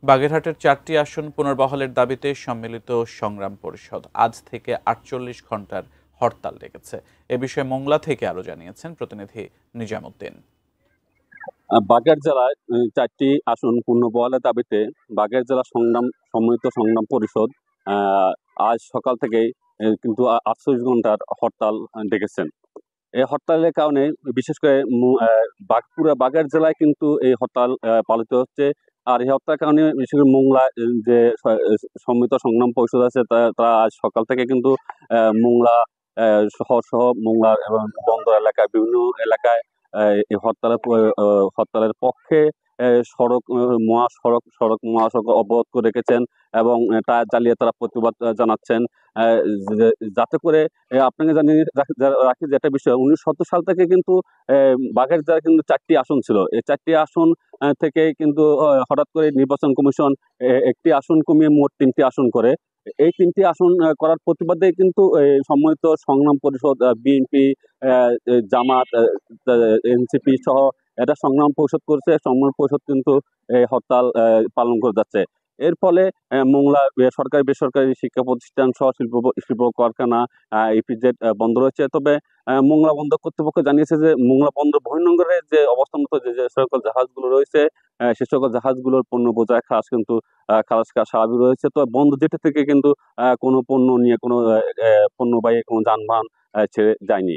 বাগেরহাটের ৪টি আসন পুনর্বহালের দাবিতে সম্মিলিত সংগ্রাম পরিষদ আজ থেকে ৪৮ ঘণ্টার হরতাল ডেকেছে। এ বিষয়ে মোংলা থেকে আরো জানিয়েছেন প্রতিনিধি নিজামুদ্দিন। বাগেরহাট জেলায় ৪টি আসন পুনর্বহালের দাবিতে বাগেরহাট জেলা সম্মিলিত সংগ্রাম পরিষদ আজ সকাল থেকেই কিন্তু ৪৮ ঘন্টার হরতাল ডেকেছেন। এই হরতালের কারণে বিশেষ করে পুরা বাগেরহাট জেলায় কিন্তু এই হরতাল পালিত হচ্ছে। আর এই হরতালের কারণে বিশেষ করে মোংলা যে সম্মিলিত সংগ্রাম পরিষদ আছে তারা আজ সকাল থেকে কিন্তু মোংলা শহর সহ মোংলা এবং বন্দর এলাকায় বিভিন্ন এলাকায় এই হরতালের পক্ষে মহাসড়ক অবরোধ করে রেখেছেন এবং টায়ার জ্বালিয়ে তারা প্রতিবাদ জানাচ্ছেন। যাতে করে আপনাকে জানিয়ে রাখি যে একটা বিষয়, 1970 সাল থেকে কিন্তু বাগেরহাট জেলায় কিন্তু ৪টি আসন ছিল। এই ৪টি আসন থেকে কিন্তু হঠাৎ করে নির্বাচন কমিশন একটি আসন কমিয়ে মোট 3টি আসন করে। এই 3টি আসন করার প্রতিবাদে কিন্তু সম্মিলিত সংগ্রাম পরিষদ, বিএনপি, জামাত, এনসিপি সহ এটা সংগ্রাম পরিষদ করেছে। সংগ্রাম পরিষদ কিন্তু হরতাল পালন করে যাচ্ছে। এর ফলে মোংলা সরকারি বেসরকারি শিক্ষা প্রতিষ্ঠান সহ শিল্প কারখানা, ইপিজেড বন্ধ রয়েছে। তবে মোংলা বন্দর কর্তৃপক্ষ জানিয়েছে যে মোংলা বন্দর বহির্নোঙরে যে অবস্থানরত যে সকল জাহাজগুলো রয়েছে সে সকল জাহাজগুলোর পণ্য বোঝায় খালাস কিন্তু খালাস স্বাভাবিক রয়েছে। তো বন্দর জেটি থেকে কিন্তু কোনো পণ্য নিয়ে কোনো পণ্যবাহী কোনো যানবাহন ছেড়ে যায়নি।